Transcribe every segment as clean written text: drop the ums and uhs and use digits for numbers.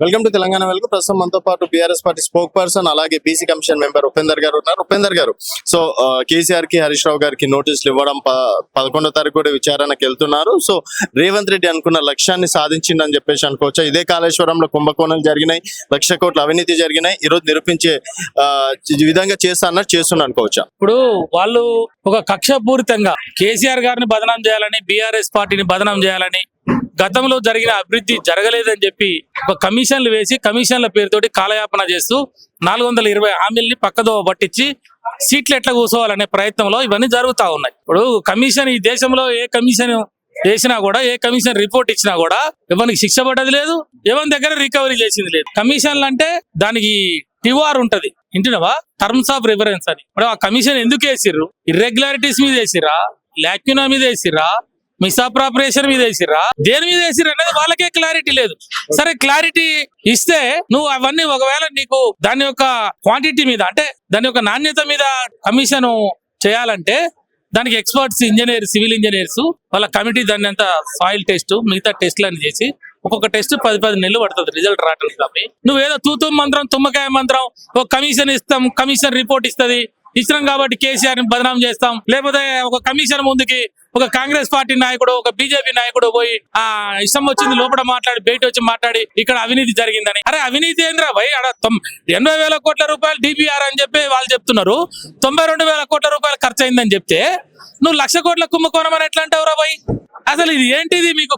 Welcome to Telangana welcome. ప్రస్తుతం మనతో పాటు బీఆర్ఎస్ పార్టీ స్పోక్ పర్సన్ అలాగే బీసీ కమిషన్ మెంబర్ ఉపేందర్ గారు ఉన్నారు. ఉపేందర్ గారు, సో కేసీఆర్ కి హరీష్ రావు గారికి నోటీసులు ఇవ్వడం 11వ తారీఖు కూడా విచారణకు వెళ్తున్నారు. సో రేవంత్ రెడ్డి అనుకున్న లక్ష్యాన్ని సాధించిందని చెప్పేసి అనుకోవచ్చా? ఇదే కాళేశ్వరంలో కుంభకోణాలు జరిగినాయి, 1,00,000 కోట్ల అవినీతి జరిగినాయి, ఈ రోజు నిరూపించే విధంగా చేస్తున్నా అనుకోవచ్చా? ఇప్పుడు వాళ్ళు ఒక కక్షపూరితంగా కేసీఆర్ గారిని బదనాం చేయాలని, బీఆర్ఎస్ పార్టీని బదనాం చేయాలని, గతంలో జరిగిన అభివృద్ధి జరగలేదని చెప్పి ఒక కమిషన్లు వేసి కమిషన్ల పేరుతోటి కాలయాపన చేస్తూ 420 హామీల్ని పక్కదోవ పట్టించి సీట్లు ఎట్లా కూర్చోవాలనే ప్రయత్నంలో ఇవన్నీ జరుగుతా ఉన్నాయి. ఇప్పుడు కమిషన్ ఈ దేశంలో ఏ కమిషన్ వేసినా కూడా, ఏ కమిషన్ రిపోర్ట్ ఇచ్చినా కూడా ఎవరికి శిక్ష పడ్డది లేదు, ఎవరి దగ్గర రికవరీ చేసింది లేదు. కమిషన్లు అంటే దానికి టివార్ ఉంటది, ఇంటినవా, టర్మ్స్ ఆఫ్ రిఫరెన్స్ అని. ఇప్పుడు ఆ కమిషన్ ఎందుకు వేసిర్రు? ఇర్రెగ్యులారిటీస్ మీద వేసిర్రా, లాక్యునా మీద వేసిర్రా, మిస్అప్రాప్రియేషన్ మీద వేసిర్రా, దేని మీద వేసిర్రా అనేది వాళ్ళకే క్లారిటీ లేదు. సరే, క్లారిటీ ఇస్తే నువ్వు అవన్నీ ఒకవేళ నీకు దాని యొక్క క్వాంటిటీ మీద, అంటే దాని యొక్క నాణ్యత మీద కమిషన్ చేయాలంటే దానికి ఎక్స్పర్ట్స్, ఇంజనీర్స్, సివిల్ ఇంజనీర్స్ వాళ్ళ కమిటీ దాన్ని అంతా సాయిల్ టెస్ట్, మిగతా టెస్ట్లని చేసి ఒక్కొక్క టెస్ట్ 10 నెలలు పడుతుంది రిజల్ట్ రావడానికి. తప్పి నువ్వేదో తూతు మంత్రం, తుమ్మకాయ మంత్రం, ఒక కమిషన్ ఇస్తాం, కమిషన్ రిపోర్ట్ ఇస్తుంది, ఇచ్చినాం కాబట్టి కేసీఆర్ ని బదనాం చేస్తాం, లేకపోతే ఒక కమిషన్ ముందుకి ఒక కాంగ్రెస్ పార్టీ నాయకుడు, ఒక బీజేపీ నాయకుడు పోయి ఇష్టం వచ్చింది లోపల మాట్లాడి, బయట వచ్చి మాట్లాడి ఇక్కడ అవినీతి జరిగిందని. అరే అవినీతి ఏంద్రా భయ్? 80,000 కోట్ల రూపాయలు డిపిఆర్ అని చెప్పి వాళ్ళు చెప్తున్నారు, 92,000 కోట్ల రూపాయలు ఖర్చు అయిందని చెప్తే నువ్వు 1,00,000 కోట్ల కుంభకోణం అని ఎట్లా అంటావురా భయ్? అసలు ఇది ఏంటిది? మీకు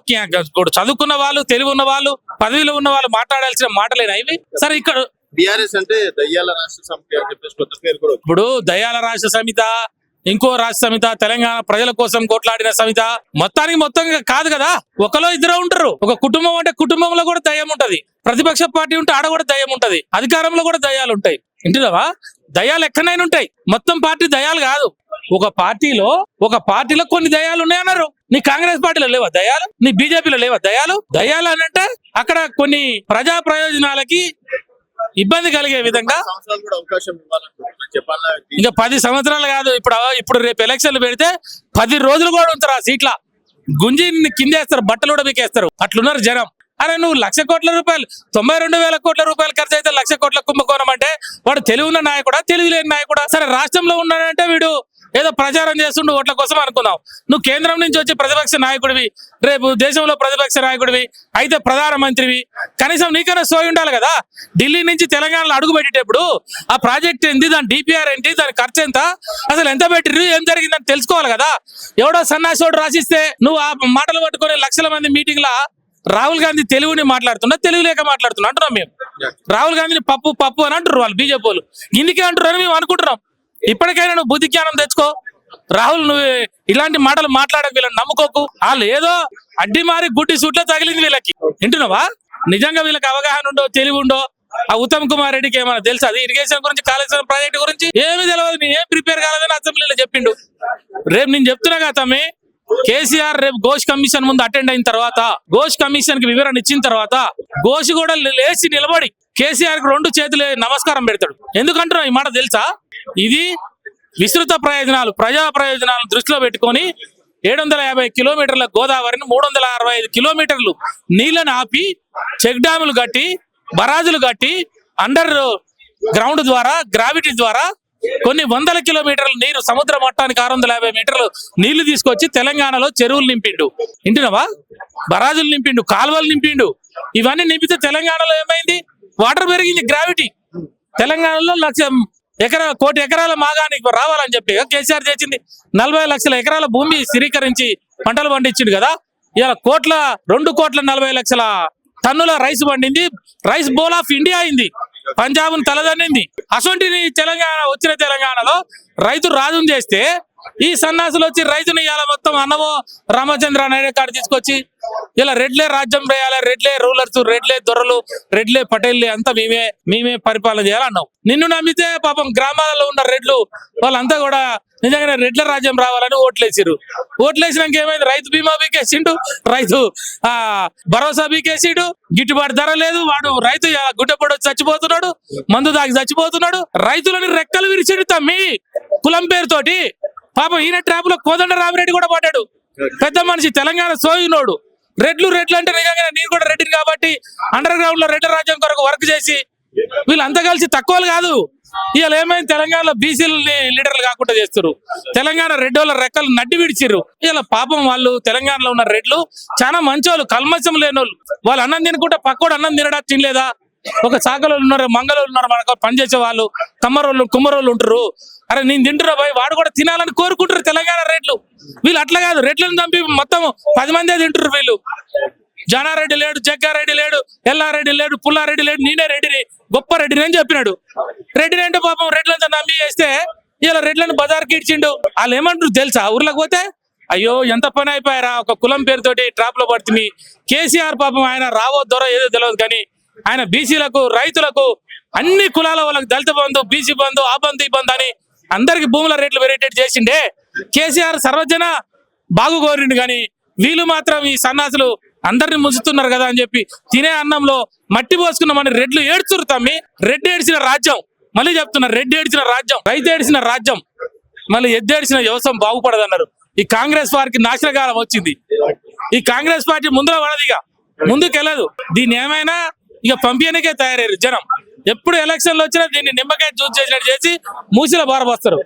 చదువుకున్న వాళ్ళు, తెలివి ఉన్న వాళ్ళు, పదవిలో ఉన్న వాళ్ళు మాట్లాడాల్సిన మాటలేనా ఇవి? సరే, ఇక్కడ బీఆర్ఎస్ అంటే దయ్యాల రాష్ట్ర సమితి అని చెప్పేసి కొత్త పేరు కూడా. ఇప్పుడు దయ్యాల రాష్ట్ర సమిత, ఇంకో రాష్ట్ర సమిత, తెలంగాణ ప్రజల కోసం కొట్లాడిన సమిత, మొత్తం కాదు కదా. ఒకలో ఇద్దరు ఉంటారు. ఒక కుటుంబం అంటే కుటుంబంలో కూడా దయ్యం ఉంటది, ప్రతిపక్ష పార్టీ ఉంటే ఆడ కూడా దయ్యం ఉంటది, అధికారంలో కూడా దయ్యాలు ఉంటాయి. ఇంటిదావా? దయ్యాలు ఎక్కడైనా ఉంటాయి, మొత్తం పార్టీ దయ్యాలు కాదు. ఒక పార్టీలో కొన్ని దయ్యాలు ఉన్నాయన్నారు. నీ కాంగ్రెస్ పార్టీలో లేవా దయ్యాలు? నీ బీజేపీలో లేవా దయ్యాలు? దయ్యాలు అనంటే అక్కడ కొన్ని ప్రజా ప్రయోజనాలకి ఇబ్బంది కలిగే విధంగా ఇంకా 10 సంవత్సరాలు కాదు, ఇప్పుడు రేపు ఎలక్షన్లు పెడితే 10 రోజులు కూడా ఉంటారు. ఆ సీట్ల గుంజి కిందేస్తారు, బట్టలు కూడా మీకేస్తారు, అట్లున్నారు జనం. అరే నువ్వు 1,00,000 కోట్ల రూపాయలు, 92,000 కోట్ల రూపాయలు ఖర్చు అయితే 1,00,000 కోట్ల కుంభకోణం అంటే వాడు తెలివి ఉన్న నాయకుడా, తెలివి లేని నాయకుడా? సరే, రాష్ట్రంలో ఉన్నాడంటే వీడు ఏదో ప్రచారం చేస్తుండు ఓట్ల కోసం అనుకున్నావు. నువ్వు కేంద్రం నుంచి వచ్చే ప్రతిపక్ష నాయకుడివి, రేపు దేశంలో ప్రతిపక్ష నాయకుడివి అయితే ప్రధానమంత్రివి, కనీసం నీకైనా సోయి ఉండాలి కదా. ఢిల్లీ నుంచి తెలంగాణలో అడుగు పెట్టేటప్పుడు ఆ ప్రాజెక్ట్ ఏంటి, దాని డిపిఆర్ ఏంటి, దాని ఖర్చు ఎంత, అసలు ఎంత పెట్టిర్రు, ఏం జరిగిందని తెలుసుకోవాలి కదా. ఎవడో సన్నాసోడు రాసిస్తే నువ్వు ఆ మాటలు పట్టుకొని లక్షల మంది మీటింగ్ లా రాహుల్ గాంధీ తెలుగుని మాట్లాడుతున్నా, తెలుగు లేక మాట్లాడుతున్నా అంటున్నాం మేము. రాహుల్ గాంధీని పప్పు అని అంటారు వాళ్ళు, బీజేపీ వాళ్ళు ఇందుకే అంటారు అని మేము అనుకుంటున్నాం. ఇప్పటికైనా నువ్వు బుద్ధి జ్ఞానం తెచ్చుకో. రాహుల్, నువ్వు ఇలాంటి మాటలు మాట్లాడక వీళ్ళని నమ్ముకోకు. వాళ్ళు ఏదో అడ్డి మారి గుడ్డి సూట్లో తగిలింది వీళ్ళకి, వింటున్నావా? నిజంగా వీళ్ళకి అవగాహన ఉండో, తెలివి ఉండో. ఆ ఉత్తమ్ కుమార్ రెడ్డికి ఏమైనా తెలుసా? అది ఇరిగేషన్ గురించి, కాళేశ్వరం ప్రాజెక్టు గురించి ఏమి తెలియదు. నీ ఏం ప్రిపేర్ కాలేదని అసెంబ్లీలో చెప్పిండు. రేపు నేను చెప్తున్నా కదా తమ్మి, కేసీఆర్ రేపు ఘోష్ కమిషన్ ముందు అటెండ్ అయిన తర్వాత, ఘోష్ కమిషన్ కి వివరణ ఇచ్చిన తర్వాత ఘోష్ కూడా లేచి నిలబడి కేసీఆర్ కి 2 చేతులు నమస్కారం పెడతాడు. ఎందుకంటున్నా ఈ మాట తెలుసా? ఇది విస్తృత ప్రయోజనాలు, ప్రజా ప్రయోజనాలను దృష్టిలో పెట్టుకొని 750 కిలోమీటర్ల గోదావరిని 365 కిలోమీటర్లు నీళ్లను ఆపి, చెక్ డ్యాములు కట్టి, బరాజులు కట్టి, అండర్ గ్రౌండ్ ద్వారా, గ్రావిటీ ద్వారా కొన్ని వందల కిలోమీటర్ల నీరు, సముద్ర మట్టానికి 650 మీటర్లు నీళ్లు తీసుకొచ్చి తెలంగాణలో చెరువులు నింపిండు. ఇంటినవా? బరాజులు నింపిండు, కాలువలు నింపిండు. ఇవన్నీ నింపితే తెలంగాణలో ఏమైంది? వాటర్ పెరిగింది, గ్రావిటీ. తెలంగాణలో 1,00,000 కోటి ఎకరాల మాగానికి రావాలని చెప్పి కేసీఆర్ చేసింది. 40 లక్షల ఎకరాల భూమి స్థిరీకరించి పంటలు పండించిండు కదా. ఇలా 2,40,00,000 టన్నుల రైస్ పండింది. రైస్ బౌల్ ఆఫ్ ఇండియా అయింది, పంజాబ్ను తలదన్నింది. అసొంటిని వచ్చిన తెలంగాణలో రైతు రాజుని చేస్తే ఈ సన్నాసులు వచ్చి రైతుని ఇవాళ మొత్తం అన్నమో రామచంద్ర నాయుడు కాడ తీసుకొచ్చి ఇలా రెడ్లే రాజ్యం వేయాలి, రెడ్లే రూలర్స్, రెడ్లే దొరలు, రెడ్లే పటేళ్లే అంతా మేమే పరిపాలన చేయాలన్నావు. నిన్ను నమ్మితే పాపం గ్రామాలలో ఉన్న రెడ్లు వాళ్ళంతా కూడా నిజంగానే రెడ్ల రాజ్యం రావాలని ఓట్లేసిరు. ఓట్లేసినాక ఏమైంది? రైతు బీమా బీకేసిండు, రైతు భరోసా బీకేసిండు, గిట్టుబాటు ధర లేదు. వాడు రైతు గుడ్డపడి చచ్చిపోతున్నాడు, మందు దాగి చచ్చిపోతున్నాడు. రైతులని రెక్కలు విరిచిండు తమ్మి కులం పేరుతోటి. పాపం ఈయన ట్రాప్ లో కోదండ రామిరెడ్డి కూడా పడ్డాడు, పెద్ద మనిషి, తెలంగాణ సోయినోడు. రెడ్లు అంటే నిజంగా నేను కూడా రెడ్డిని కాబట్టి అండర్ గ్రౌండ్ లో రెడ్డి రాజ్యం కొరకు వర్క్ చేసి వీళ్ళంతా కలిసి తక్కువలు కాదు. ఇవాళ ఏమైంది, తెలంగాణలో బీసీలని లీడర్లు కాకుండా చేస్తారు. తెలంగాణ రెడ్డి వాళ్ళ రెక్కలు నడ్డి విడిచిర్రు. ఇవాళ పాపం వాళ్ళు తెలంగాణలో ఉన్న రెడ్లు చాలా మంచోళ్ళు, కల్మషం లేనోళ్ళు. వాళ్ళు అన్నం తినుకుంటే పక్కోడు అన్నం తినడా తినలేదా? ఒక చాకలు ఉన్నారు, మంగళలు ఉన్నారు, మనకు పనిచేసే వాళ్ళు, కమ్మరోళ్ళు కుమ్మరోళ్ళు ఉంటారు. అరే నేను తింటున్నా భయ్, వాడు కూడా తినాలని కోరుకుంటారు తెలంగాణ రెడ్లు. వీళ్ళు అట్లా కాదు, రెడ్లను చంపి మొత్తం 10 మందే తింటారు. వీళ్ళు జానారెడ్డి లేడు, జగ్గారెడ్డి లేడు, ఎల్లారెడ్డి లేడు, పుల్లారెడ్డి లేడు, నేనే రెడ్డిని, గొప్ప రెడ్డిని అని చెప్పినాడు. రెడ్డిని అంటే పాపం రెడ్లంతా నమ్మి వేస్తే ఇలా రెడ్లను బజార్కి ఇచ్చిండు. వాళ్ళు ఏమంటారు తెలుసా, ఊర్లోకి పోతే అయ్యో ఎంత పని అయిపోయారా, ఒక కులం పేరుతోటి ట్రాప్ లో పడుతుంది. కేసీఆర్ పాపం ఆయన రావో దొర ఏదో తెలియదు కానీ ఆయన బీసీలకు, రైతులకు, అన్ని కులాల వాళ్ళకి దళిత బంధు, బీసీ బంధు, ఆ బంధు ఈ బంధు అని అందరికి భూముల రేట్లు పెరిగేటట్టు చేసిండే. కేసీఆర్ సర్వజన బాగు కోరిండు కానీ వీళ్ళు మాత్రం ఈ సన్నాసులు అందరిని ముంచుతున్నారు కదా అని చెప్పి తినే అన్నంలో మట్టి పోసుకున్నామని రెడ్లు ఏడ్చురు. తమ్మి రెడ్డి ఏడ్చిన రాజ్యం, మళ్ళీ చెప్తున్నారు, రెడ్డి ఏడ్చిన రాజ్యం, రైతు ఏడ్చిన రాజ్యం, మళ్ళీ ఎద్దేడ్చిన వ్యవసాయం బాగుపడదన్నారు. ఈ కాంగ్రెస్ వారికి నాశనకాలం వచ్చింది. ఈ కాంగ్రెస్ పార్టీ ముందులో పడదు, ఇక ముందుకెళ్ళదు. దీన్ని ఏమైనా ఇక పంపిణీకే తయారయ్యారు జనం. ఎప్పుడు ఎలక్షన్లు వచ్చినా దీన్ని నిమ్మకాయ జ్యూస్ చేసినట్టు చేసి మూసిలో బారబోస్తారు.